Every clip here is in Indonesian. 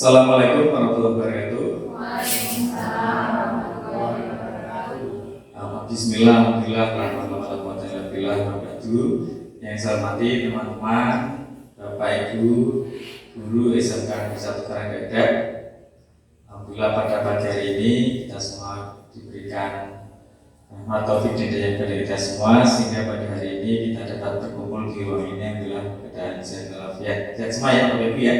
Assalamualaikum warahmatullahi wabarakatuh. Waalaikumsalam warahmatullahi wabarakatuh. Bismillah, alhamdulillah, yang saya hormati teman-teman, Bapak Ibu, guru SMK Negeri 1 Karanggadok. Alhamdulillah pada pagi hari ini kita semua diberikan rahmat taufik dan hidayah kepada kita semua, sehingga pada hari ini kita dapat berkumpul di ruang ini alhamdulillah keadaan sehat walafiat. Sehat semua ya Bapak Ibu ya.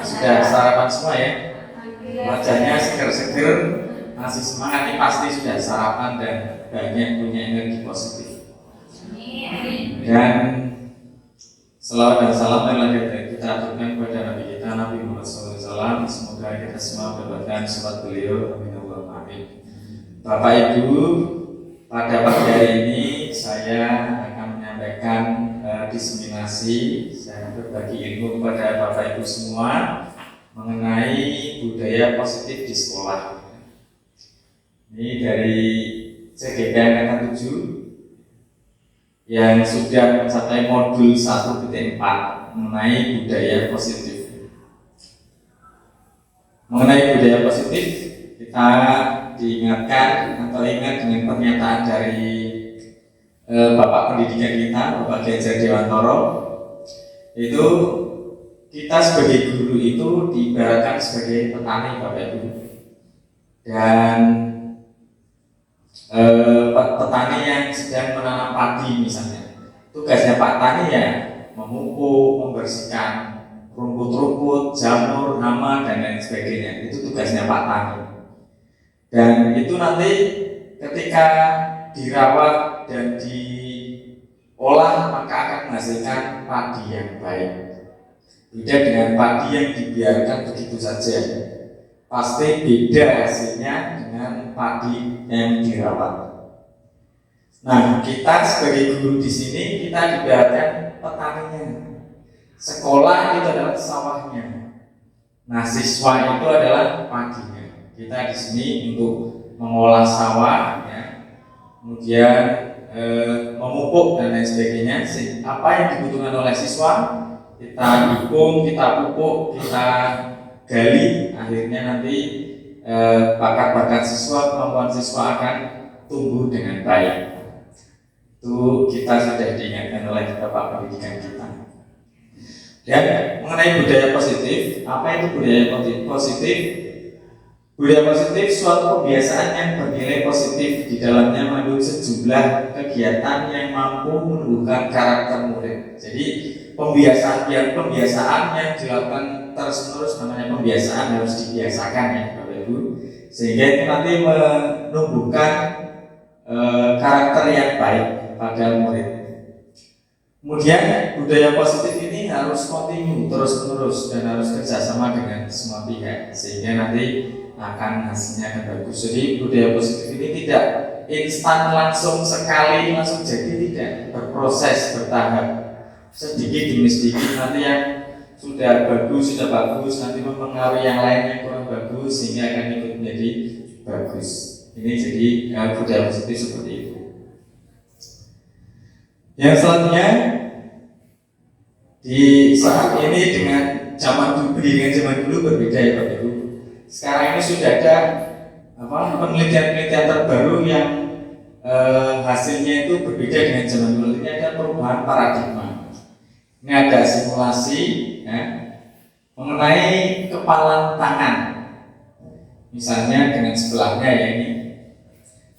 Sudah sarapan semua ya. Wajahnya seger-seger, masih semangat, ini pasti sudah sarapan dan banyak punya energi positif. Dan selawat dan salam telah kita aturkan kepada Nabi kita Nabi Muhammad SAW. Semoga kita semua mendapatkan sifat beliau. Amin Allahumma amin. Bapak Ibu, pada pagi hari ini saya akan menyampaikan diseminasi. Saya berbagi ilmu kepada Bapak Ibu semua mengenai budaya positif di sekolah. Ini dari CGK Angkatan 7 yang sudah mencapai modul 1.4 mengenai budaya positif. Mengenai budaya positif, kita diingatkan atau ingat dengan pernyataan dari Bapak Pendidikan kita, Bapak Genjar Dewantoro, itu kita sebagai guru itu diibaratkan sebagai petani, Bapak Ibu. Dan petani yang sedang menanam padi misalnya, tugasnya Pak Tani ya memupuk, membersihkan rumput-rumput, jamur, hama dan lain sebagainya. Itu tugasnya Pak Tani. Dan itu nanti ketika dirawat dan diolah maka akan menghasilkan padi yang baik. Beda dengan padi yang dibiarkan begitu saja. Pasti beda hasilnya dengan padi yang dirawat. Nah, kita sebagai guru di sini kita diibaratkan petaninya. Sekolah itu adalah sawahnya. Nah, siswa itu adalah padinya. Kita di sini untuk mengolah sawah, ya, kemudian memupuk dan lain sebagainya. Apa yang dibutuhkan oleh siswa kita dukung, kita pupuk, kita gali, akhirnya nanti bakat-bakat siswa, kemampuan siswa akan tumbuh dengan baik. Itu kita sudah diingatkan oleh Bapak Pendidikan kita. Dan mengenai budaya positif, apa itu budaya positif? Budaya positif suatu kebiasaan yang bernilai positif, di dalamnya mengandung sejumlah kegiatan yang mampu menumbuhkan karakter murid. Jadi pembiasaan yang dilakukan terus-menerus namanya pembiasaan, harus dibiasakan ya Bapak Ibu, sehingga itu nanti menumbuhkan karakter yang baik pada murid. Kemudian budaya positif ini harus kontinu terus-menerus dan harus kerjasama dengan semua pihak, sehingga nanti akan hasilnya akan bagus. Jadi budaya positif ini tidak instan langsung sekali langsung jadi, tidak, berproses, bertahap, sedikit demi sedikit. Nanti yang sudah bagus nanti mempengaruhi yang lain yang kurang bagus, sehingga akan ikut menjadi bagus. Ini jadi budaya positif seperti itu. Yang selanjutnya, di saat ini dengan zaman dulu berbeda ya Bapak Ibu. Sekarang ini sudah ada penelitian-penelitian terbaru yang hasilnya itu berbeda dengan zaman dulu. Ini ada perubahan paradigma. Ini ada simulasi ya, mengenai kepalan tangan. Misalnya dengan sebelahnya ya, ini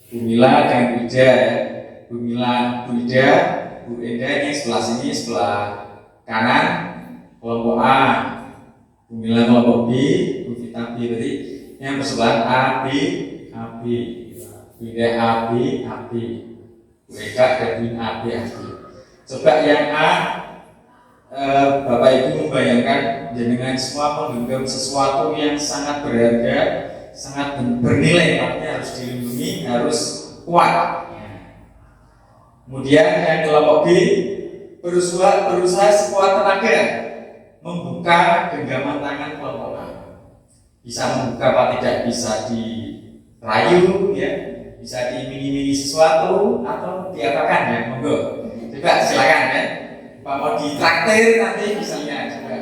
Bumila dengan Bu Ida ya. Bumila, Bu Ida, Bu Enda ini sebelah sini, sebelah kanan kelompok A. Bumila kelompok B, Bu Vita B. Berarti yang bersebelahan A, B, A, B. Bu Ida A, B, A, B. Bu Eka dan A, B, A, B. Coba yang A, Bapak Ibu membayangkan dengan semua menggenggam sesuatu yang sangat berharga, sangat bernilai, artinya harus dilindungi, harus kuat. Kemudian yang kelompok B berusaha sekuat tenaga membuka genggaman tangan kelompok A. Bisa membuka apa tidak, bisa dirayu ya, bisa diiming-imingi sesuatu atau diapakan ya, monggo. Coba silakan ya. Pak mau ditraktir nanti misalnya juga.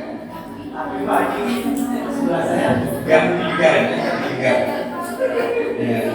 Enggak meninggal, enggak. Ya.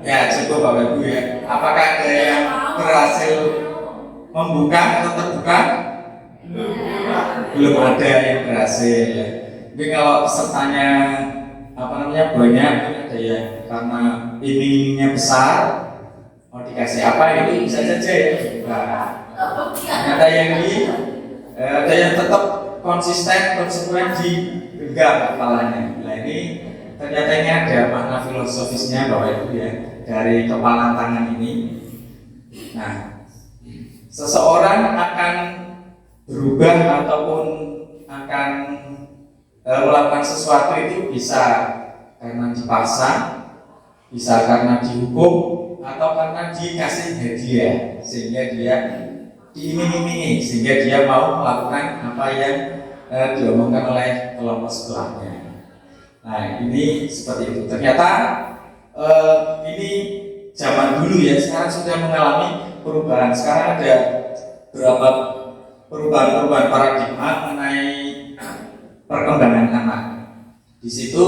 Ya cukup Bapak Ibu ya. Apakah ada yang berhasil membuka atau terbuka? Belum ada yang berhasil ya. Tapi kalau pesertanya banyak, ada ya karena iming-imingnya besar, mau dikasih apa itu bisa saja ya. Ada yang tetap konsisten, konsekuen di genggam kepalanya. Nah ini ternyata ini ada makna filosofisnya Bapak Ibu ya dari kepalan tangan ini. Nah, seseorang akan berubah ataupun akan melakukan sesuatu itu bisa karena dipaksa, bisa karena dihukum, atau karena dikasih hadiah sehingga dia diiming-imingi sehingga dia mau melakukan apa yang diomongkan oleh kelompok sebelahnya. Nah ini seperti itu. Ternyata ini zaman dulu ya, sekarang sudah mengalami perubahan. Sekarang ada beberapa perubahan paradigma mengenai perkembangan anak. Di situ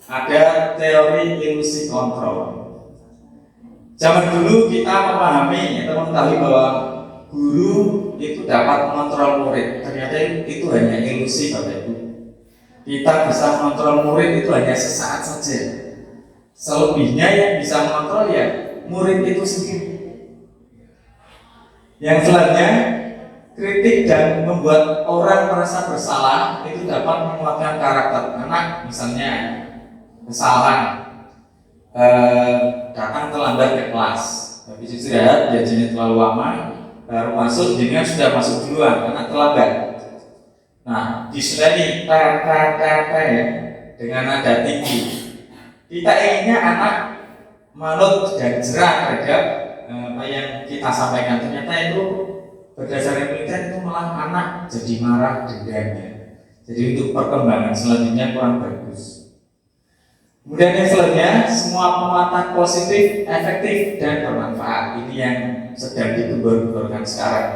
ada teori ilusi kontrol. Zaman dulu kita memahami atau mengetahui bahwa guru itu dapat mengontrol murid. Ternyata itu hanya ilusi Bapak Ibu. Kita bisa mengontrol murid itu hanya sesaat saja. Selebihnya yang bisa mengontrol ya murid itu sendiri. Yang selanjutnya, kritik dan membuat orang merasa bersalah itu dapat menguatkan karakter anak. Misalnya kesalahan datang terlambat ke kelas, habis istirahat janjinya terlalu lama, baru masuk jadinya sudah masuk duluan karena terlambat. Nah disini ya dengan nada tinggi. Kita inginnya anak manut dan jerah terhadap apa yang kita sampaikan. Ternyata itu berdasarkan penelitian itu malah anak jadi marah, dendam ya. Jadi untuk perkembangan selanjutnya kurang bagus. Kemudian yang selanjutnya, semua penguatan positif, efektif dan bermanfaat. Ini yang sedang digembar-gemborkan sekarang.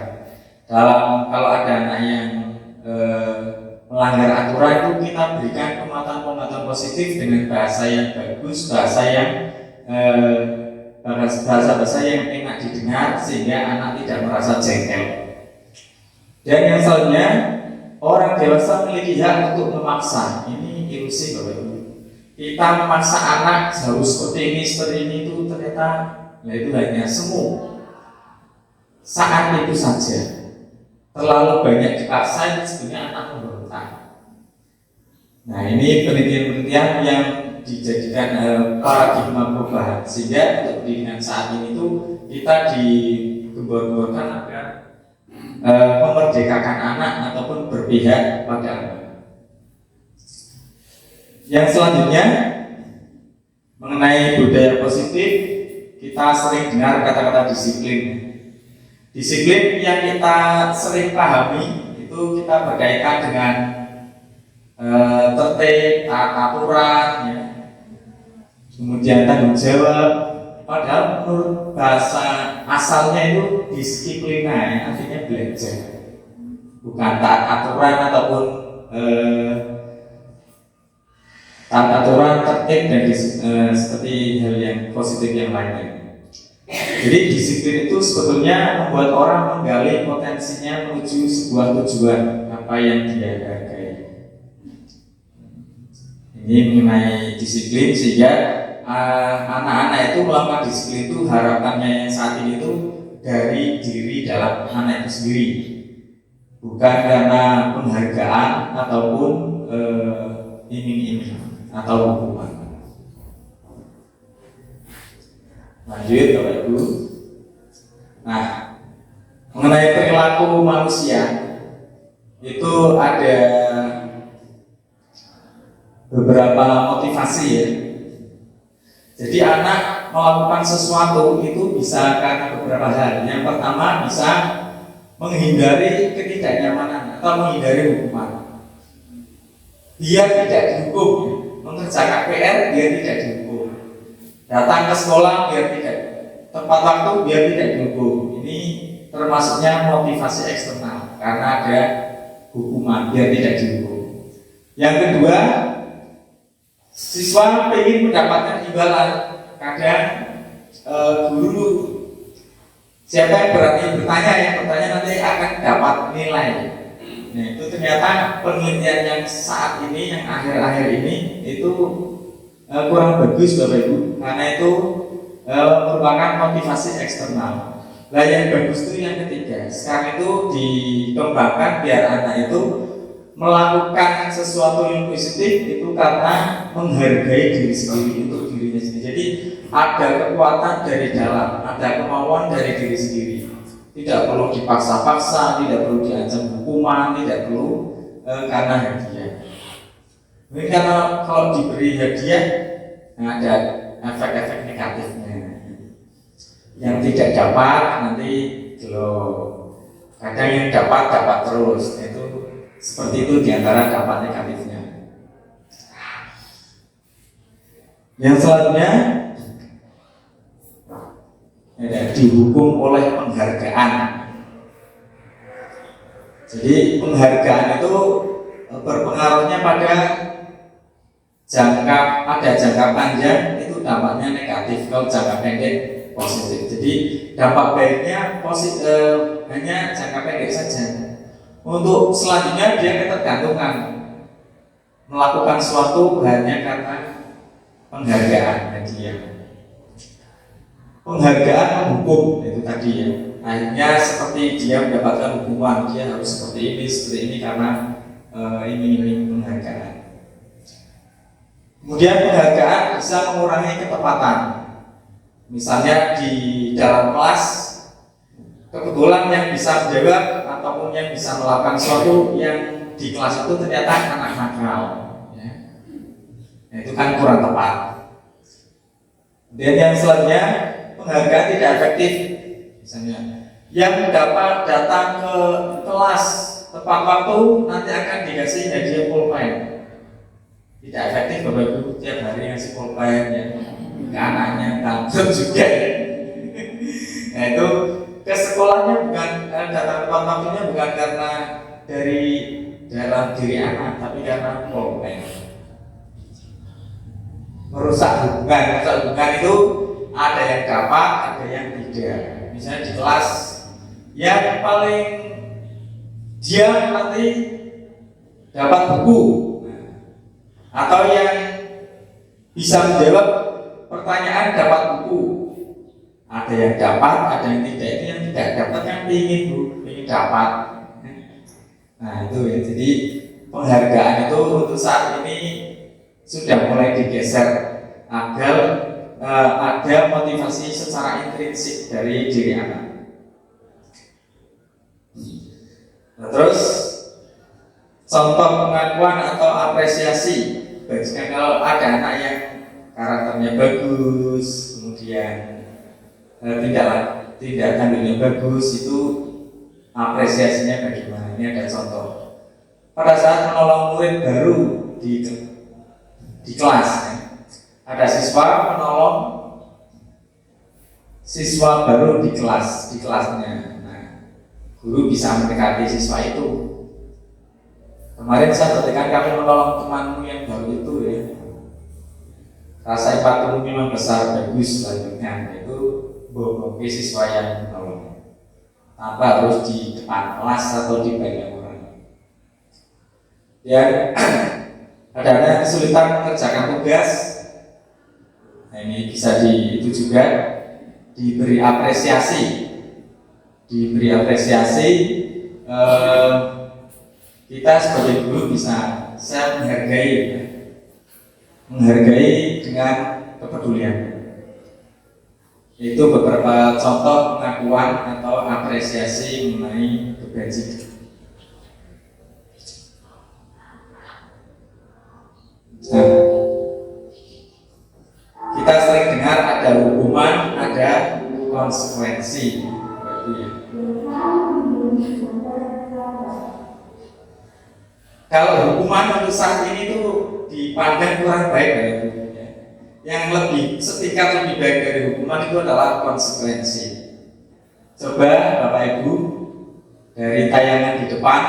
Kalau ada anak yang melanggar aturan itu kita berikan penguatan positif dengan bahasa yang bagus, bahasa yang enak didengar sehingga anak tidak merasa jengkel. Dan yang selanjutnya, orang dewasa memiliki hak untuk memaksa. Ini ilusi Bapak Ibu. Kita memaksa anak harus seperti ini itu ternyata itu hanya semu. Saat itu saja. Terlalu banyak dipaksa sebenarnya anak memberontak. Nah ini penelitian-penelitian yang dijadikan paradigma perubahan sehingga untuk pendidikan saat ini itu kita digembor-gemborkan agar memerdekakan anak ataupun berpihak pada anak. Yang selanjutnya mengenai budaya positif, kita sering dengar kata-kata disiplin. Disiplin yang kita sering pahami itu kita berkaitan dengan tertib, taat aturan, ya. Kemudian tanggung jawab. Padahal menurut bahasa asalnya itu disiplina, ya, artinya belajar, bukan taat aturan ataupun taat aturan, tertib dan seperti hal yang positif yang lainnya. Jadi disiplin itu sebetulnya membuat orang menggali potensinya menuju sebuah tujuan apa yang dia hargai. Ini mengenai disiplin sehingga anak-anak itu melakukan disiplin itu harapannya yang saat ini itu dari diri dalam anak itu sendiri, bukan karena penghargaan ataupun iming-iming atau hukuman. Lanjut Bapak Ibu. Nah, mengenai perilaku manusia itu ada beberapa motivasi ya. Jadi anak melakukan sesuatu itu bisa karena beberapa hal. Yang pertama bisa menghindari ketidaknyamanan atau menghindari hukuman. Dia tidak dihukum, mengerjakan PR dia tidak dihukum, datang ke sekolah biar tidak tepat waktu biar tidak dihukum. Ini termasuknya motivasi eksternal karena ada hukuman biar tidak dihukum. Yang kedua, siswa ingin mendapatkan imbalan. Kadang guru, siapa yang berani bertanya, yang bertanya nanti akan dapat nilai. Nah, itu ternyata penelitian yang saat ini, yang akhir-akhir ini itu kurang bagus Bapak Ibu, karena itu merupakan motivasi eksternal. Nah, yang bagus itu yang ketiga. Sekarang itu dikembangkan biar anak itu melakukan sesuatu yang positif itu karena menghargai diri sendiri, untuk dirinya sendiri. Jadi ada kekuatan dari dalam, ada kemauan dari diri sendiri. Tidak perlu dipaksa-paksa, tidak perlu diancam hukuman, tidak perlu karena hadiah. Mungkin karena kalau diberi hadiah ada efek-efek negatifnya. Yang tidak dapat nanti kadang yang dapat terus. Itu seperti itu diantara dampak negatifnya. Yang selanjutnya dihukum oleh penghargaan. Jadi penghargaan itu berpengaruhnya pada jangka panjang itu dampaknya negatif, kalau jangka pendek positif. Jadi dampak baiknya hanya jangka pendek saja. Untuk selanjutnya dia ketergantungan melakukan suatu hanya karena penghargaan hadiah. Penghargaan menghukum itu tadi ya. Akhirnya seperti dia mendapatkan hukuman, dia harus seperti ini karena ini penghargaan. Kemudian penghargaan bisa mengurangi ketepatan. Misalnya di dalam kelas kebetulan yang bisa menjawab ataupun yang bisa melakukan sesuatu yang di kelas itu ternyata anak nakal, ya. Nah, itu kan kurang tepat. Dan yang selanjutnya penghargaan tidak efektif. Misalnya yang dapat datang ke kelas tepat waktu nanti akan dikasih hadiah pulpen. Tidak efektif Bapak Ibu, tiap hari ngasih pulpen ya ke anaknya, tanggung juga ya. Nah itu ke sekolahnya bukan datang tepat waktunya bukan karena dari dalam diri anak, tapi karena pulpen. Merusak hubungan itu ada yang dapat, ada yang tidak. Misalnya di kelas yang paling dia nanti dapat buku, atau yang bisa menjawab pertanyaan dapat buku. Ada yang dapat, ada yang tidak. Itu yang tidak dapat yang ingin dapat. Nah itu ya. Jadi penghargaan itu untuk saat ini sudah mulai digeser agar ada motivasi secara intrinsik dari diri anak. Nah, terus contoh pengakuan atau apresiasi. Kalau ada anak yang karakternya bagus, kemudian tidak tampilnya bagus, itu apresiasinya bagaimana? Ini ada contoh. Pada saat menolong murid baru di kelas, ada siswa menolong siswa baru di kelasnya. Nah, guru bisa mendekati siswa itu. Kemarin saya ketika kami menolong temanmu yang baru itu ya, rasa empatimu memang besar, bagus selanjutnya itu bohong siswa yang menolong tanpa harus di depan kelas atau di banyak orang. Ya, ada kesulitan mengerjakan tugas. Nah, ini bisa itu juga diberi apresiasi. Kita sebagai guru bisa menghargai dengan kepedulian. Itu beberapa contoh pengakuan atau apresiasi mengenai kebajikan. Nah, kita sering dengar ada hukuman, ada Kalau hukuman untuk saat ini tuh dipandang kurang baik ya. Yang lebih setingkat lebih baik dari hukuman itu adalah konsekuensi. Coba Bapak Ibu dari tayangan di depan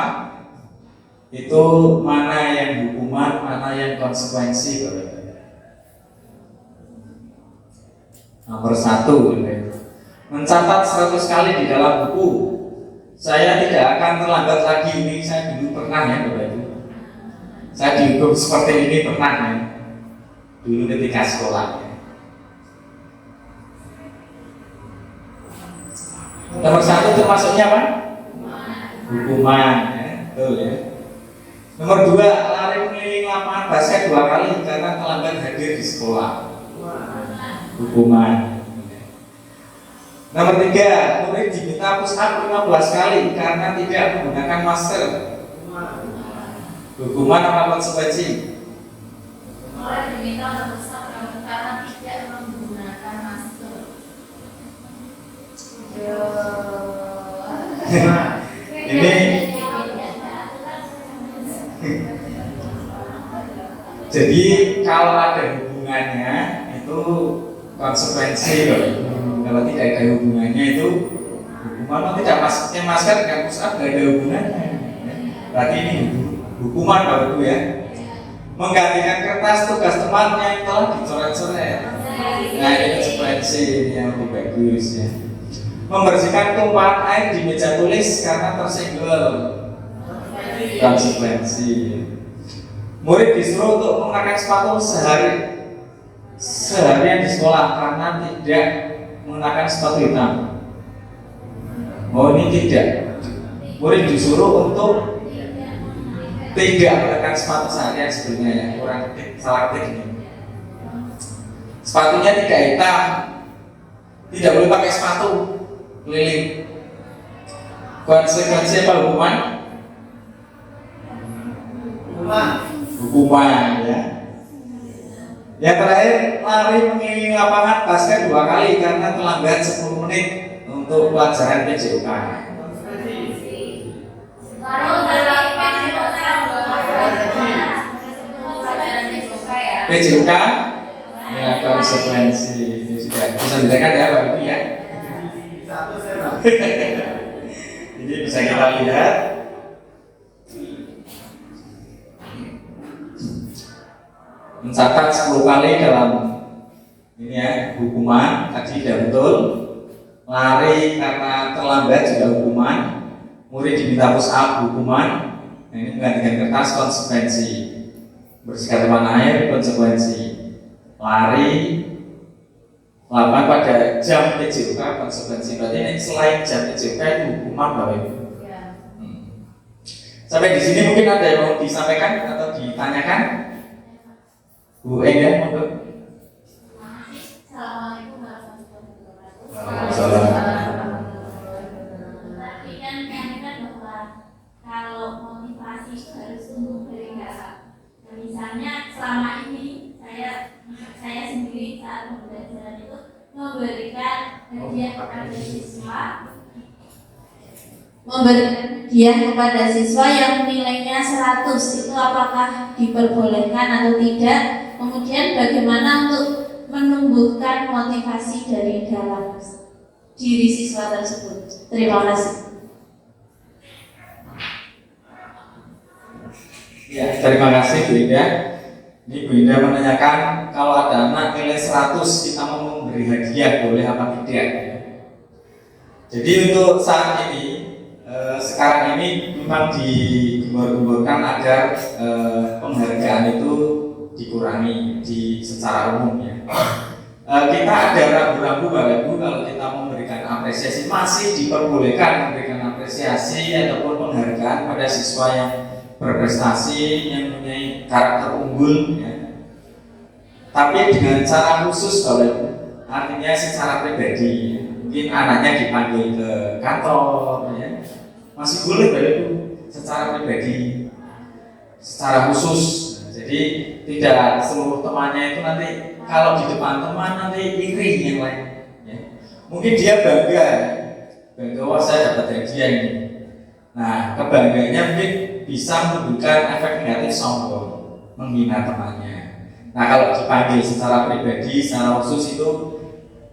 itu mana yang hukuman, mana yang konsekuensi, Bapak Ibu. Nomor 1, mencatat 100 kali di dalam buku. Saya tidak akan terlambat lagi. Ini saya dulu pernah ya Bapak Ibu. Saya dihukum seperti ini pernah ya. Dulu ketika sekolah ya. Nomor 1 termasuknya apa? Hukuman ya. Betul ya. Nomor 2, lari keliling lapangan basket 2 kali karena terlambat hadir di sekolah. Hukuman. Nomor 3, murid diminta push up 15 kali karena tidak menggunakan masker. Hukuman apa konsekuensi? Murid diminta push up karena tidak menggunakan masker. Ini jadi kalau ada hubungannya itu konsekuensi. Kalau tidak ada hubungannya itu hukuman. Tidak pakai masker dengan push up tidak ada hubungannya. Berarti ini hukuman Bapak Ibu ya. Menggantikan kertas tugas teman yang telah dicoret-coret. Nah ini konsekuensi yang lebih bagus ya. Membersihkan tumpahan air di meja tulis karena tersenggol. Konsekuensi. Murid disuruh untuk mengenakan sepatu seharian di sekolah karena tidak mengenakan sepatu hitam. Oh ini tidak. Murid disuruh untuk tidak mengenakan sepatu seharian sebelumnya ya. Kurang salah ketik ini. Sepatunya tidak hitam. Tidak boleh pakai sepatu keliling. Konsekuensi apa hukuman? Hukuman ya. Yang terakhir, lari mengelilingi lapangan basket 2 kali karena terlambat 10 menit untuk pelajaran PJUK. PJUK ya konsekuensi ini sudah bisa didengar ya Bapak Ibu ya. Jadi bisa kita lihat. Mencatat 10 kali dalam ini ya hukuman tadi tidak betul. Lari karena terlambat juga hukuman. Murid diminta push up hukuman. Nah, ini menggantikan kertas konsekuensi. Bersihkan teman air konsekuensi. Lari lakukan pada jam PJUK konsekuensi. Berarti ini selain jam PJUK itu hukuman Bapak Ibu. Sampai di sini mungkin ada yang mau disampaikan atau ditanyakan? Bu Ega, monggo. Assalamualaikum warahmatullahi Waalaikumsalam. Tapi kan bahwa kalau motivasi itu harus tumbuh dari dalam. Nah, misalnya selama ini saya sendiri saat pembelajaran itu memberikan hadiah kepada siswa, yang nilainya 100. Itu apakah diperbolehkan atau tidak? Kemudian bagaimana untuk menumbuhkan motivasi dari dalam diri siswa tersebut? Terima kasih. Ya, terima kasih Bu Indah. Ini Bu Indah menanyakan kalau ada anak nilai 100 kita mau memberi hadiah boleh apa tidak? Jadi untuk saat ini sekarang ini memang digembor-gemborkan agar penghargaan itu dikurangi secara umum ya. Kita ada ragu-ragu Bapak Ibu kalau kita memberikan apresiasi, masih diperbolehkan memberikan apresiasi ataupun penghargaan pada siswa yang berprestasi, yang mempunyai karakter unggul ya. Tapi dengan cara khusus Bapak Ibu, artinya secara pribadi ya. Mungkin anaknya dipanggil ke kantor ya. Masih boleh Bapak Ibu secara pribadi, secara khusus. Jadi tidak seluruh temannya itu nanti kalau di depan teman nanti iri yang lain ya. Mungkin dia bangga wah saya dapat hadiah ini. Nah, kebanggaannya mungkin bisa menimbulkan efek negatif sombong, menghina temannya. Nah, kalau dipanggil secara pribadi, secara khusus itu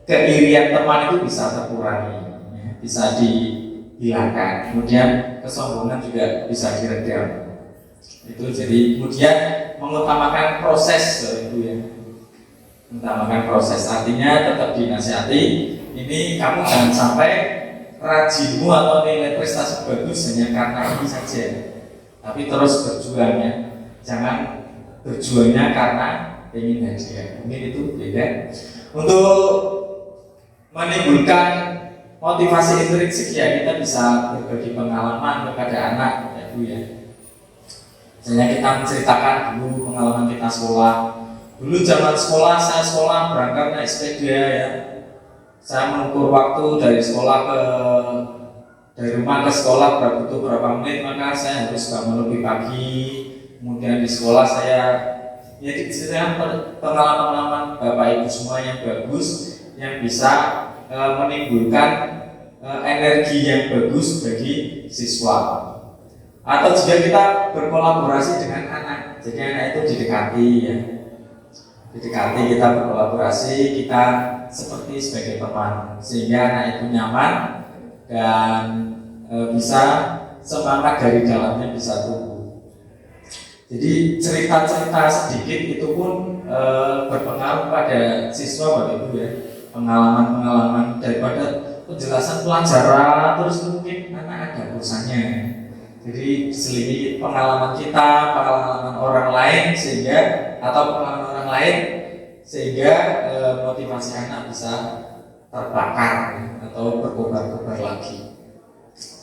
keirian teman itu bisa terkurangi, ya, bisa dihilangkan. Kemudian kesombongan juga bisa diredam. Itu jadi kemudian mengutamakan proses itu ya, mengutamakan proses. Artinya tetap dinasihati. Ini kamu jangan sampai rajinmu atau nilai prestasi bagus hanya karena ini saja, tapi terus berjuang ya. Jangan berjuangnya karena ingin hadiah. Mungkin itu beda. Untuk menimbulkan motivasi intrinsik ya, kita bisa berbagi pengalaman kepada anak ya Bu ya. Misalnya kita menceritakan dulu pengalaman kita sekolah. Dulu zaman sekolah, saya sekolah berangkat naik sepeda ya. Saya mengukur waktu dari rumah ke sekolah butuh berapa menit, maka saya harus bangun lebih pagi. Kemudian di sekolah saya ya diceritakan pengalaman-pengalaman Bapak Ibu semua yang bagus, yang bisa menimbulkan energi yang bagus bagi siswa. Atau juga kita berkolaborasi dengan anak, jadi anak itu didekati ya. Didekati, kita berkolaborasi, kita seperti sebagai teman, sehingga anak itu nyaman dan bisa semangat dari dalamnya bisa tumbuh. Jadi cerita-cerita sedikit itu pun berpengaruh pada siswa Bapak Ibu ya. Pengalaman-pengalaman daripada penjelasan pelajaran terus mungkin anak ada bosannya. Jadi diselingi pengalaman kita, pengalaman orang lain sehingga motivasi anak bisa terbakar atau berkobar-kobar lagi.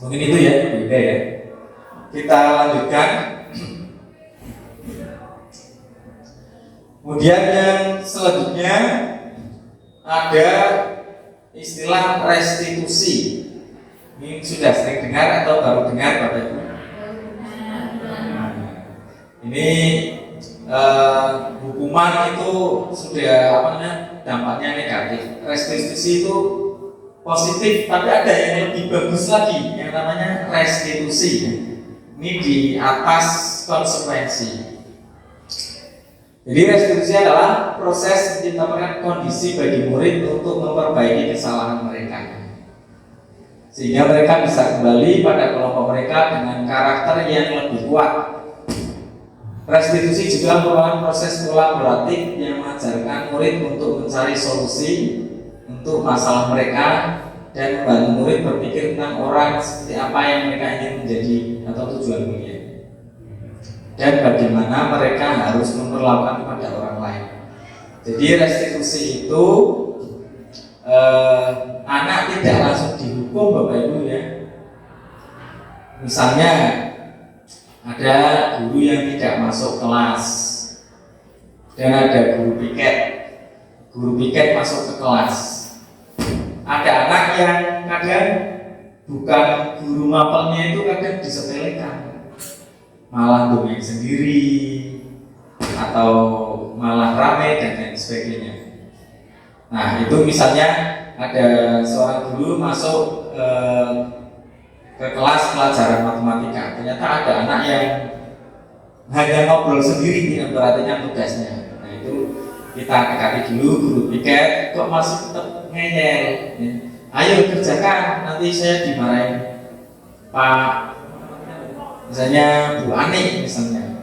Mungkin itu ya, beda ya. Kita lanjutkan. Kemudian yang selanjutnya ada istilah restitusi. Ini sudah sering dengar atau baru dengar Bapak Ibu? Ini hukuman itu sudah dampaknya negatif. Restitusi itu positif, tapi ada yang lebih bagus lagi yang namanya restitusi. Ini di atas konsekuensi. Jadi restitusi adalah proses menciptakan kondisi bagi murid untuk memperbaiki kesalahan mereka, sehingga mereka bisa kembali pada kelompok mereka dengan karakter yang lebih kuat. Restitusi juga merupakan proses kolaboratif yang mengajarkan murid untuk mencari solusi untuk masalah mereka dan membantu murid berpikir tentang orang seperti apa yang mereka ingin menjadi atau tujuan mulia, dan bagaimana mereka harus memperlakukan kepada orang lain. Jadi restitusi itu anak tidak langsung dihukum Bapak Ibu ya. Misalnya ada guru yang tidak masuk kelas dan ada guru piket masuk ke kelas. Ada anak yang kadang bukan guru mapelnya itu kadang disepelekan, malah dongeng sendiri atau malah rame dan lain sebagainya. Nah itu misalnya ada seorang guru masuk ke kelas pelajaran matematika, ternyata ada anak yang hanya ngobrol sendiri tidak perhatikan tugasnya. Nah itu kita dekati dulu guru piket, kok masih tetap ngeyel, ayo kerjakan, nanti saya dimarahin Pak, misalnya Bu Ani misalnya,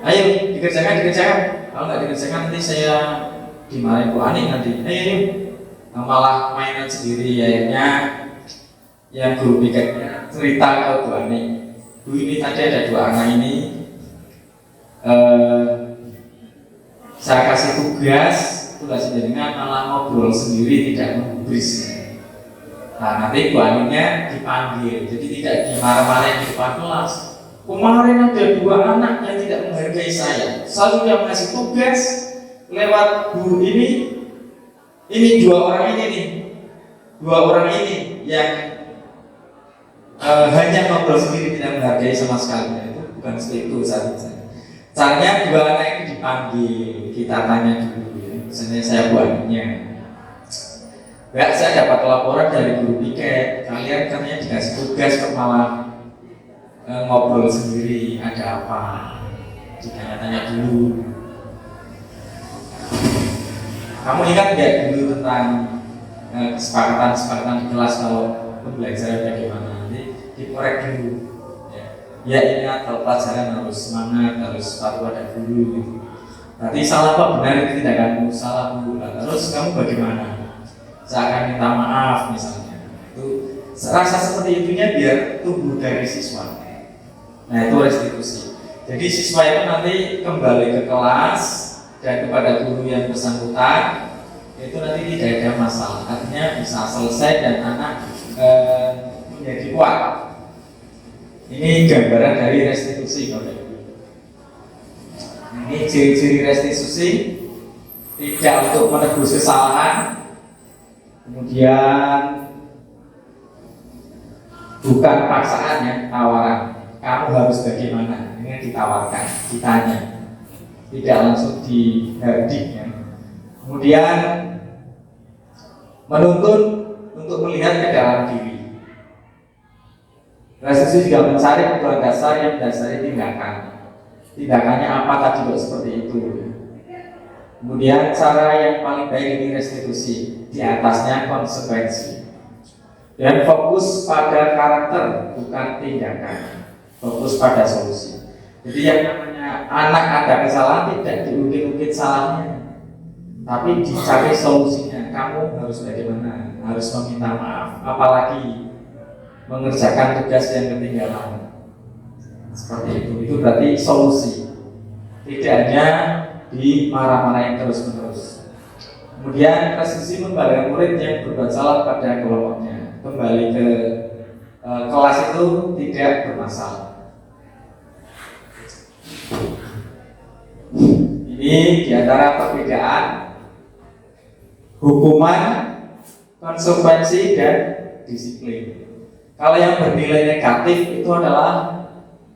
ayo dikerjakan, kalau nggak dikerjakan nanti saya dimarahin Bu Ani nanti, ayo. Nah, malah mainan sendiri, akhirnya yang guru piketnya cerita ke Bu Ani, Bu ini tadi ada dua anak ini, saya kasih tugas jenengan malah ngobrol sendiri tidak menggubris. Nah nanti Bu Aninya dipanggil, jadi tidak dimarah-marahin di depan kelas. Kemarin ada dua anak yang tidak menghargai saya sudah mengasih tugas lewat Bu ini dua orang ini yang hanya ngobrol sendiri tidak menghargai sama sekali. Nah, itu bukan seperti itu saja. Caranya dua anak itu dipanggil, kita tanya dulu ya. Misalnya saya buatnya, saya dapat laporan dari guru piket, kalian katanya dikasih tugas kok malah ngobrol sendiri, ada apa, ditanya-tanya dulu. Kamu ingat nggak dulu tentang kesepakatan di kelas kalau pembelajaran bagaimana? Nanti dikorek dulu. Ya ingat kalau pelajaran harus semangat, harus patuh pada guru gitu. Berarti salah apa benar itu tindakanmu, salah Bu. Terus kamu bagaimana? Saya akan minta maaf misalnya. Itu rasa seperti itunya biar tumbuh dari siswa. Nah itu restitusi. Jadi siswa itu nanti kembali ke kelas dan kepada guru yang bersangkutan itu nanti tidak ada masalah. Artinya bisa selesai dan anak menjadi kuat. Ini gambaran dari restitusi. Ini ciri-ciri restitusi, tidak untuk menebus kesalahan, kemudian bukan paksaan ya, tawaran. Kamu harus bagaimana? Ini ditawarkan, ditanya, tidak langsung dihardik ya. Kemudian menuntut untuk melihat ke dalam diri. Restitusi juga mencari kebutuhan dasar yang mendasari tindakan. Tindakannya apa tadi kok seperti itu. Kemudian cara yang paling baik ini restitusi, di atasnya konsekuensi. Dan fokus pada karakter bukan tindakan, fokus pada solusi. Jadi yang namanya anak ada kesalahan tidak diungkit-ungkit salahnya, tapi dicari solusinya. Kamu harus bagaimana? Harus meminta maaf, apalagi mengerjakan tugas yang ketinggalan. Seperti itu berarti solusi. Tidak hanya di marah-marahin terus-menerus. Kemudian restitusi membalikkan murid yang berbuat salah pada kelompoknya. Kembali ke kelas itu tidak bermasalah. Ini diantara perbedaan hukuman, konsekuensi, dan disiplin. Kalau yang bernilai negatif itu adalah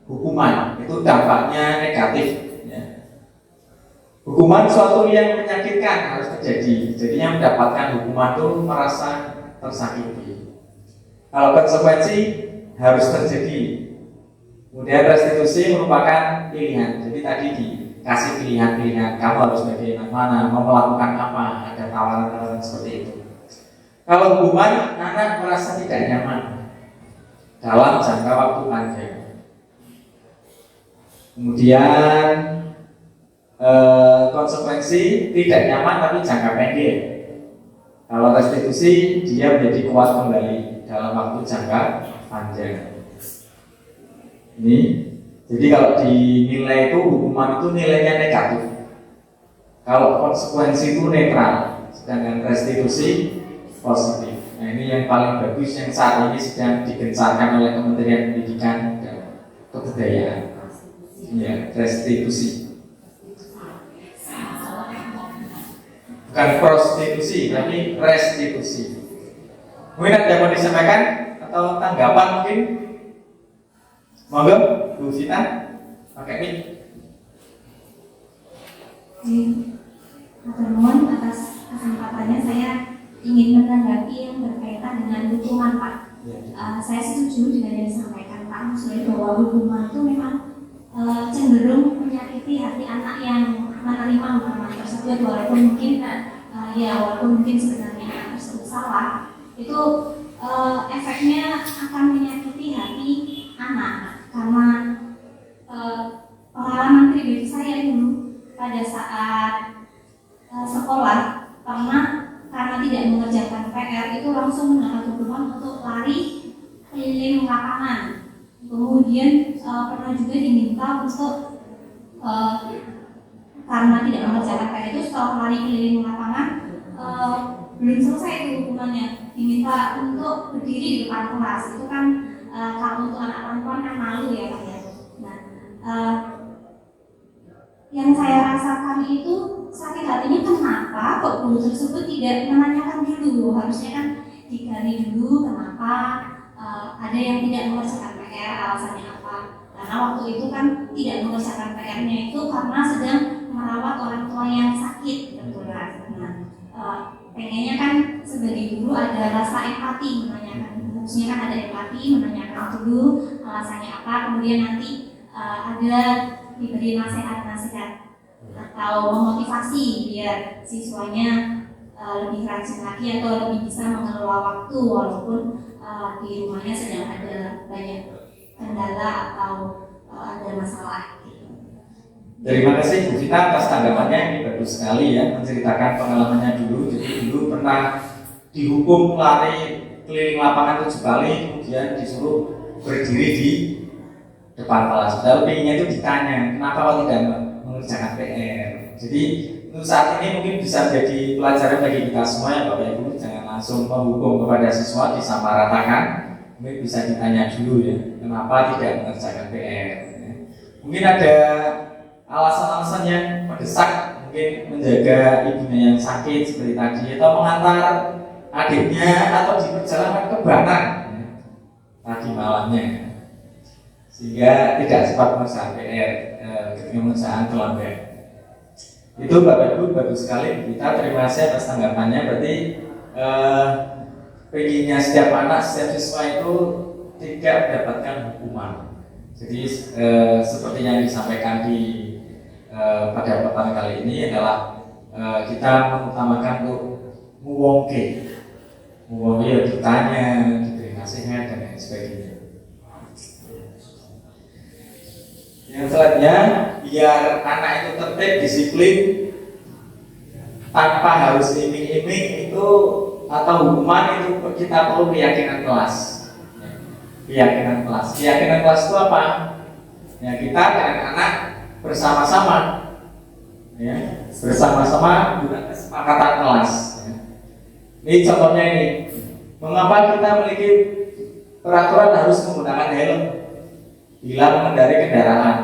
hukuman, itu dampaknya negatif ya. Hukuman suatu yang menyakitkan harus terjadi. Jadi yang mendapatkan hukuman itu merasa tersakiti. Kalau konsekuensi harus terjadi. Kemudian restitusi merupakan pilihan. Jadi tadi dikasih pilihan-pilihan, kamu harus bagaimana, mau melakukan apa, ada tawaran-tawaran seperti itu. Kalau hukuman, anak merasa tidak nyaman dalam jangka waktu panjang. Kemudian konsekuensi tidak nyaman tapi jangka pendek. Kalau restitusi dia menjadi kuat kembali dalam waktu jangka panjang. Ini jadi kalau dinilai itu hukuman itu nilainya negatif. Kalau konsekuensi itu netral, sedangkan restitusi positif. Nah ini yang paling bagus yang saat ini sedang digencarkan oleh Kementerian Pendidikan dan Kebudayaan. Ya, restitusi. Bukan prostitusi, tapi restitusi. Mungkin ada yang mau disampaikan atau tanggapan mungkin? Monggo, Bu Vita, pakai mic. Matur nuwun atas kesempatannya. Saya ingin menanggapi yang berkaitan dengan hukuman, Pak. Saya setuju dengan yang disampaikan Pak Muslim bahwa hukuman itu memang cenderung menyakiti hati anak yang menerima hukuman tersebut, walaupun mungkin sebenarnya anak tersebut salah, itu efeknya akan menyakiti hati anak. Karena pengalaman pribadi saya dulu pada saat sekolah karena tidak mengerjakan PR itu langsung mendapat hukuman untuk lari keliling lapangan. Kemudian pernah juga diminta untuk karena tidak mengerjakan PR itu setelah lari keliling lapangan belum selesai itu hukumannya, diminta untuk berdiri di depan kelas. Itu kan kalau untuk anak perempuan kan malu ya Pak ya. Nah, yang saya rasakan itu sakit hatinya kenapa kok guru tersebut tidak menanyakan dulu. Harusnya kan digali dulu kenapa ada yang tidak mengerjakan PR, alasannya apa. Karena waktu itu kan tidak mengerjakan PR-nya itu karena sedang merawat orang tua yang sakit kebetulan. Nah, pengennya kan sebagai guru ada rasa empati menanyakan dulu harusnya kan ada empati, menanyakan dulu alasannya apa, kemudian nanti ada diberi nasihat-nasihat atau memotivasi biar siswanya lebih rajin lagi atau lebih bisa mengelola waktu walaupun di rumahnya sedang ada banyak kendala atau ada masalah. Terima kasih Bu Vita atas tanggapannya, ini bagus sekali ya, menceritakan pengalamannya dulu. Jadi dulu pernah dihukum lari keliling lapangan 7 kali, kemudian disuruh berdiri di depan kelas. Lalu pengennya itu ditanya, kenapa kau tidak mengerjakan PR? Jadi untuk saat ini mungkin bisa menjadi pelajaran bagi kita semua ya Bapak Ibu, jangan langsung menghukum kepada siswa, disamaratakan. Mungkin bisa ditanya dulu ya, kenapa tidak mengerjakan PR? Mungkin ada alasan-alasan yang mendesak, mungkin menjaga ibunya yang sakit seperti tadi, atau mengantar adiknya, atau di perjalanan ke Banan tadi malamnya, sehingga tidak sempat mengerjakan PR ketika mengerjakan terlambat. Itu Bapak Ibu bagus sekali. Kita terima kasih atas tanggapannya. Berarti pengennya setiap anak, setiap siswa itu tidak mendapatkan hukuman. Jadi seperti yang disampaikan di pada pertemuan kali ini adalah kita mengutamakan untuk muwongke ya, ditanya, diberi nasihat dan lain sebagainya. Yang selanjutnya, biar anak itu tertib, disiplin tanpa harus iming-iming itu atau hukuman, itu kita perlu keyakinan kelas. Keyakinan kelas itu apa? Ya, kita dengan anak bersama-sama, ya, bersama-sama guna kesepakatan kelas. Ya. Ini contohnya ini, mengapa kita memiliki peraturan harus menggunakan helm bila mengendarai kendaraan.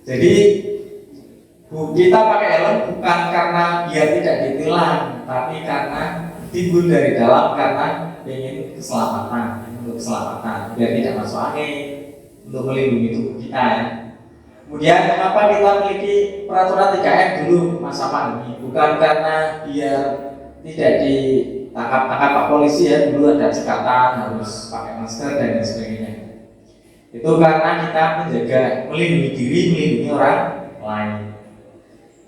Jadi kita pakai helm bukan karena biar tidak ditilang, tapi karena timbul dari dalam karena ingin keselamatan, untuk keselamatan, biar tidak masuk angin, untuk melindungi tubuh kita ya. Kemudian mengapa kita memiliki peraturan 3M dulu masa pandemi? Bukan karena biar tidak ditangkap Pak polisi ya, dulu ada cekatan harus pakai masker dan lain sebagainya. Itu karena kita menjaga, melindungi diri, melindungi orang lain.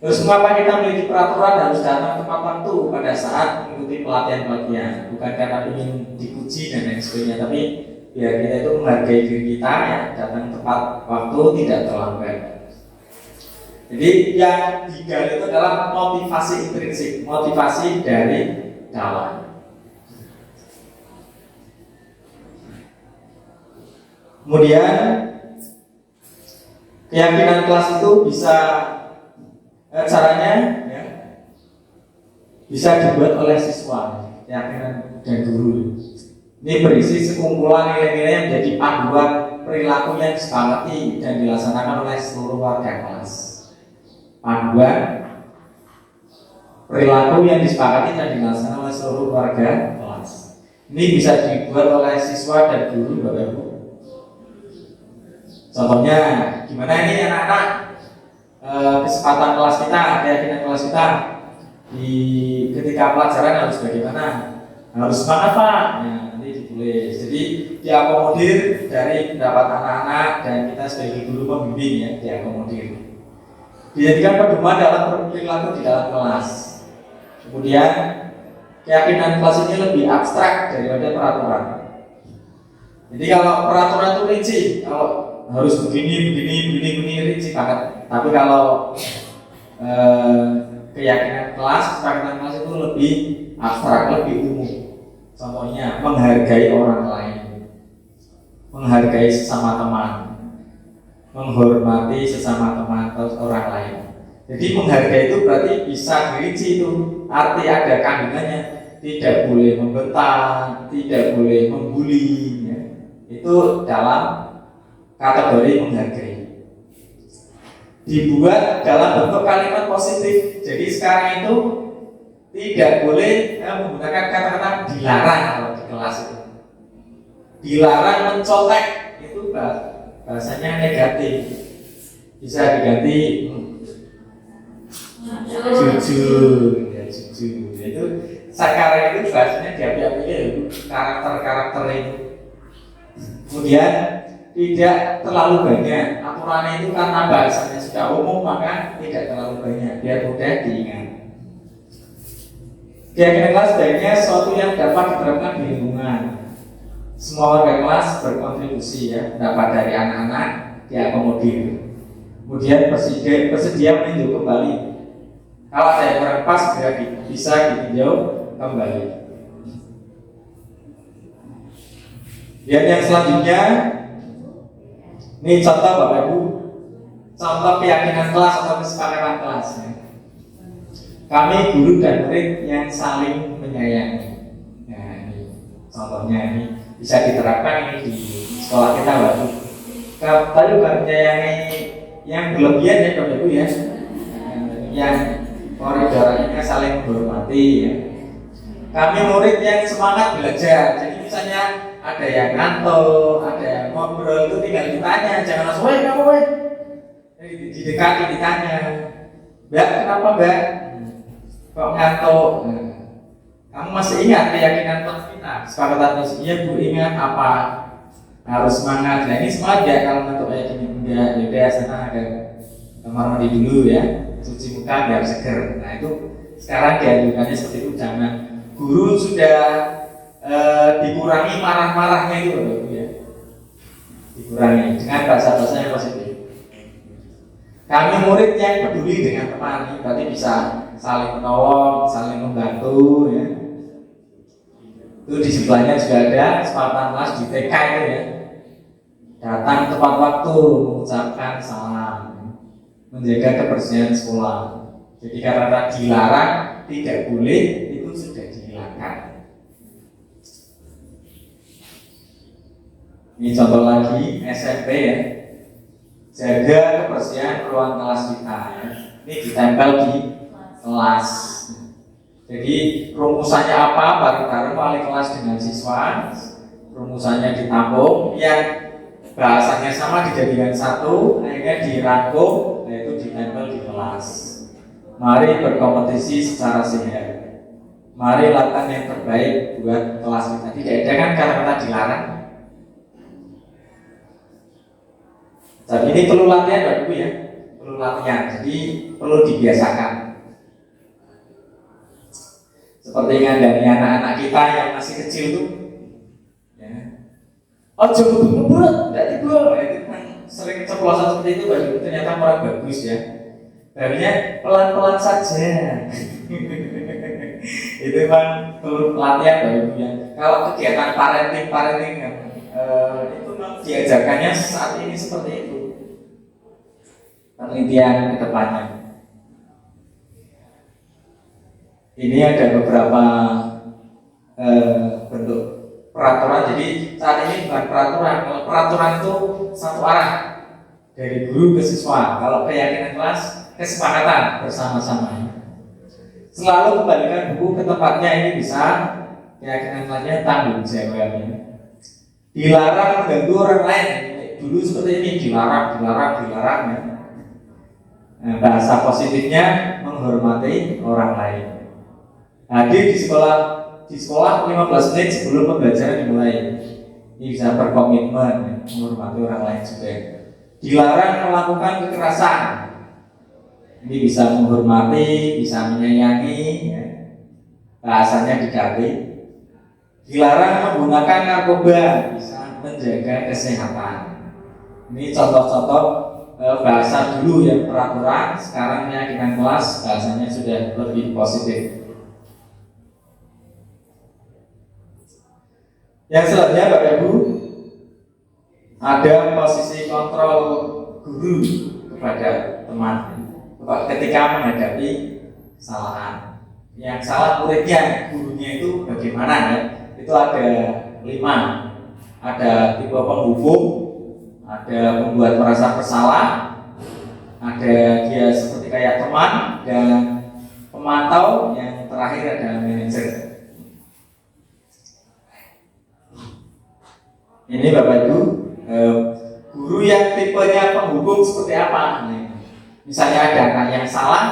Terus mengapa kita memiliki peraturan harus datang tepat waktu pada saat mengikuti pelatihan-pelatihan? Bukan karena ingin dipuji dan lain sebagainya, tapi biar kita itu menghargai diri kita ya, datang tepat waktu, tidak terlambat. Jadi yang digali itu adalah motivasi intrinsik, motivasi dari dalam. Kemudian keyakinan kelas itu bisa caranya ya, bisa dibuat oleh siswa, keyakinan dan guru. Ini berisi sekumpulan nilai-nilai yang menjadi panduan perilaku yang disepakati dan dilaksanakan oleh seluruh warga kelas. Panduan perilaku yang disepakati dan dilaksanakan oleh seluruh warga kelas. Ini bisa dibuat oleh siswa dan guru, Bapak Ibu. Contohnya, gimana ini anak-anak kesempatan kelas kita, keyakinan kelas kita di ketika pelajaran harus bagaimana? Harus semangat Pak. Ya, nanti ditulis. Jadi diakomodir dari pendapat anak-anak dan kita sebagai guru pembimbing ya, diakomodir. Dijadikan pedoman dalam perilaku di dalam kelas. Kemudian keyakinan kelas ini lebih abstrak daripada peraturan. Jadi kalau peraturan itu rinci, kalau harus begini rinci banget. Tapi kalau keyakinan kelas, keyakinan kelas itu lebih abstrak, lebih umum. Contohnya menghargai orang lain, menghargai sesama teman, menghormati sesama teman atau orang lain. Jadi menghargai itu berarti bisa dirinci itu. Arti ada kandungannya, tidak boleh membentak, tidak boleh membuli ya. Itu dalam kategori menghargai. Dibuat dalam bentuk kalimat positif. Jadi sekarang itu tidak boleh menggunakan kata-kata dilarang kalau di kelas itu. Dilarang mencolek itu bahasanya negatif. Bisa diganti jujur, ya jujur. Itu Cakaran itu bahasanya diapi-apinya itu karakter-karakter itu. Kemudian tidak terlalu banyak aturannya itu karena bahasanya sudah umum, maka tidak terlalu banyak biar mudah diingat. Keyakinan kelas sebaiknya sesuatu yang dapat diterapkan di lingkungan. Semua warga kelas berkontribusi ya, dapat dari anak-anak diakomodir. Kemudian bersedia meninjau kembali. Kalau ada yang kurang pas bisa ditinjau kembali. Dan yang selanjutnya, ini contoh Bapak Ibu, contoh keyakinan kelas atau kesepakatan kelas. Kami guru dan murid yang saling menyayangi. Nah, ini contohnya ini bisa diterapkan ini di sekolah kita, Bapak Ibu. Tapi bukan menyayangi yang berlebihan ya Bapak Ibu ya, yang koridornya saling menghormati ya. Kami murid yang semangat belajar. Jadi misalnya ada yang ngantuk, ada yang ngobrol, itu tinggal ditanya, jangan langsung, "Woi kamu woi," didekati ditanya, "Mbak kenapa Mbak? Kok ngantuk?" Kamu masih ingat keyakinan kelas kita? Sepakatan iya Bu, ingat apa? Harus semangat. Nah ini semangat ya kalau ngantuk kayak gini enggak, ya sana ada kamar mandi dulu ya, cuci muka biar seger. Nah itu sekarang dianjurkannya seperti itu, jangan guru sudah dikurangi marah-marahnya itu loh ya, dikurangi dengan bahasa-bahasa yang positif. Kami murid yang peduli dengan teman, berarti bisa saling menolong, saling membantu ya. Itu di sebelahnya juga ada kesempatan kelas di TK itu ya, datang tepat waktu, mengucapkan salam, menjaga kebersihan sekolah. Jadi karena dilarang, tidak boleh, itu sudah dihilangkan. Ini contoh lagi SMP ya, jaga kebersihan ruang kelas kita ya. Ini ditempel di kelas. Jadi rumusannya apa? Bareng-bareng wali kelas dengan siswa, rumusannya ditampung, yang bahasanya sama dijadikan satu, akhirnya dirangkum, yaitu ditempel di kelas. Mari berkompetisi secara sehat. Mari lakukan yang terbaik buat kelas kita. Tidak ada kan kata-kata dilarang. Tapi ini perlu latihan Bapak Ibu ya, perlu latihan. Jadi perlu dibiasakan. Seperti ngandani anak-anak kita yang masih kecil tuh, ya. Oh coba ngebut, tidak tiba. Itu kan sering keceplosan seperti itu Bapak Ibu. Ternyata orang bagus ya. Barunya pelan-pelan saja. Itu kan perlu latihan Bapak Ibu ya. Kalau kegiatan parenting itu diajarkannya saat ini seperti itu. Penelitian ke depannya. Ini ada beberapa bentuk peraturan. Jadi saat ini bukan peraturan. Kalau peraturan itu satu arah dari guru ke siswa. Kalau keyakinan kelas kesepakatan bersama-sama. Selalu kembalikan buku ke tempatnya. Ini bisa keyakinan kelasnya tanggung jawabnya. Dilarang mengganggu orang lain. Dulu seperti ini dilarang ya. Nah, bahasa positifnya menghormati orang lain. Hadir di sekolah 15 menit sebelum pembelajaran dimulai. Ini bisa berkomitmen ya, menghormati orang lain juga. Dilarang melakukan kekerasan. Ini bisa menghormati, bisa menyayangi ya. Bahasanya diganti. Dilarang menggunakan narkoba, bisa menjaga kesehatan. Ini contoh-contoh bahasa dulu yang peraturan, sekarang keyakinan kelas bahasanya sudah lebih positif. Yang selanjutnya Bapak Ibu, ada posisi kontrol guru kepada teman ketika menghadapi kesalahan. Yang salah muridnya, gurunya itu bagaimana ya? Itu ada 5. Ada tipe penghubung, ada membuat merasa bersalah, ada dia seperti kayak teman, dan pemantau, yang terakhir adalah manajer. Ini Bapak Ibu, guru yang tipenya penghubung seperti apa? Misalnya ada anak yang salah,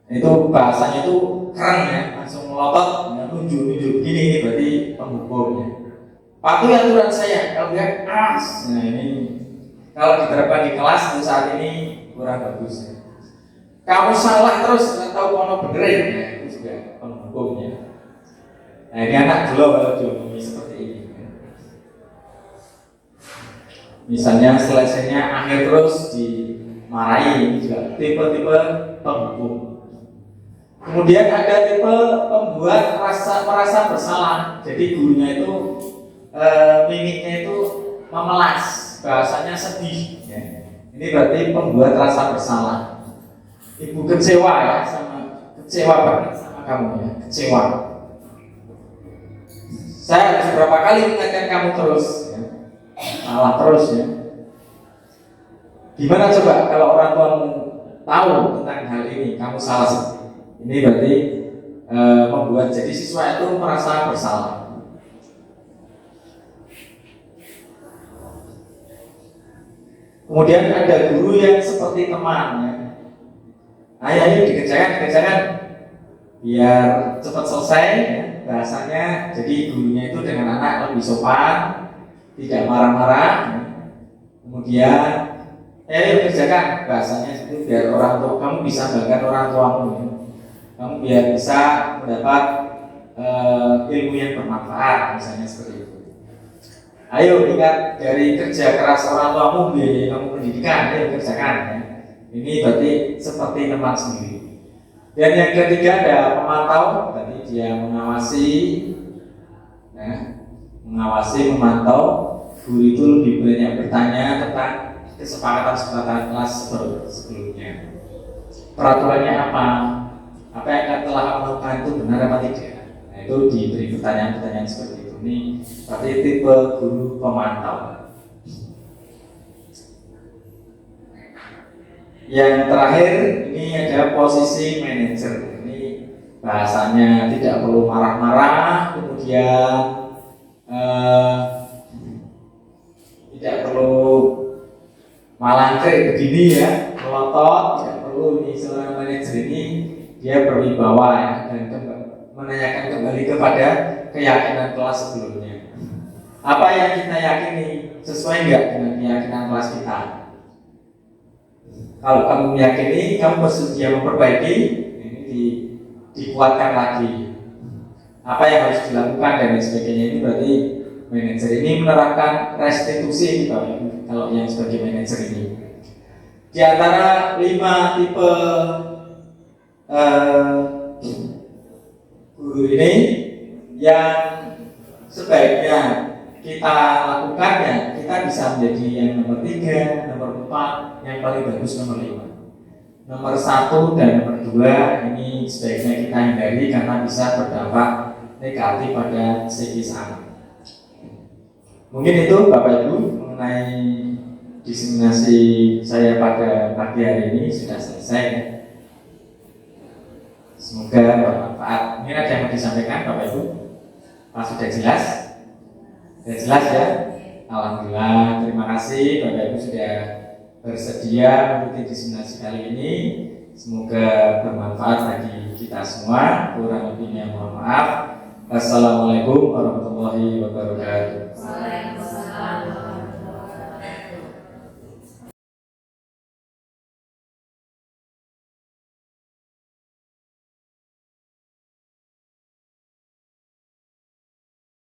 Itu bahasanya itu keren ya, langsung melotot, ya, nunjuk gini, ini berarti penghubungnya. Patuhi aturan saya, kalau enggak as. Nah ini kalau diterapkan di kelas untuk saat ini kurang bagus. Ya. Kamu salah terus nggak tahu mau benerin, ya itu juga penghubungnya. Nah ini anak dulu kalau dihubungi seperti ini. Misalnya selesainya akhir terus dimarahi, ini juga tipe-tipe penghubung. Kemudian ada tipe pembuat merasa bersalah. Jadi gurunya itu mimiknya itu memelas, bahasanya sedih. Ya. Ini berarti pembuat rasa bersalah. Ibu kecewa ya, kecewa banget sama kamu ya, kecewa. Saya harus berapa kali mengingatkan kamu terus, ya. Malah terus ya. Gimana coba kalau orang tuamu tahu tentang hal ini, kamu salah. Ini berarti membuat jadi siswa itu merasa bersalah. Kemudian ada guru yang seperti temannya. Ayo dikerjakan biar cepat selesai. Ya. Bahasanya jadi gurunya itu dengan anak lebih sopan, tidak marah-marah. Ya. Kemudian ayo kerjakan, bahasanya itu biar orang tua kamu bisa banggakan orang tuamu. Ya. Kamu biar bisa mendapat ilmu yang bermanfaat, misalnya seperti itu. Ayo ingat dari kerja keras orang tuamu, kamu pendidikan, ayo kerjakan. Ya. Ini berarti seperti teman sendiri. Dan yang ketiga ada pemantau, tadi dia mengawasi, ya, memantau. Guru itu lebih banyak bertanya tentang kesepakatan kelas sebelumnya. Peraturannya apa? Apa yang telah kamu lakukan itu benar apa tidak? Nah, itu diberi pertanyaan-pertanyaan seperti itu. Ini berarti tipe guru pemantau. Yang terakhir ini ada posisi manajer. Ini bahasanya tidak perlu marah-marah, kemudian tidak perlu malangkrik begini ya, melotot, tidak perlu. Ini seorang manajer ini dia berwibawa ya, dan menanyakan kembali kepada keyakinan kelas sebelumnya. Apa yang kita yakini sesuai enggak dengan keyakinan kelas kita? Kalau kamu meyakini, kamu bersedia memperbaiki, ini dikuatkan lagi. Apa yang harus dilakukan dan sebagainya, ini berarti manajer ini menerapkan restitusi kalau yang sebagai manajer ini. Di antara 5 tipe guru ini yang sebaiknya kita lakukan ya, kita bisa menjadi yang nomor 3, nomor 4, yang paling bagus nomor 5. Nomor 1 dan nomor 2 ini sebaiknya kita hindari karena bisa berdampak negatif pada psikis anak. Mungkin itu Bapak Ibu mengenai diseminasi saya pada pagi hari ini sudah selesai ya. Semoga bermanfaat. Mungkin ada yang mau disampaikan Bapak Ibu? Sudah jelas? Sudah jelas ya? Alhamdulillah, terima kasih Bapak Ibu sudah bersedia mengikuti diseminasi kali ini. Semoga bermanfaat bagi kita semua. Kurang lebihnya mohon maaf. Assalamualaikum warahmatullahi wabarakatuh.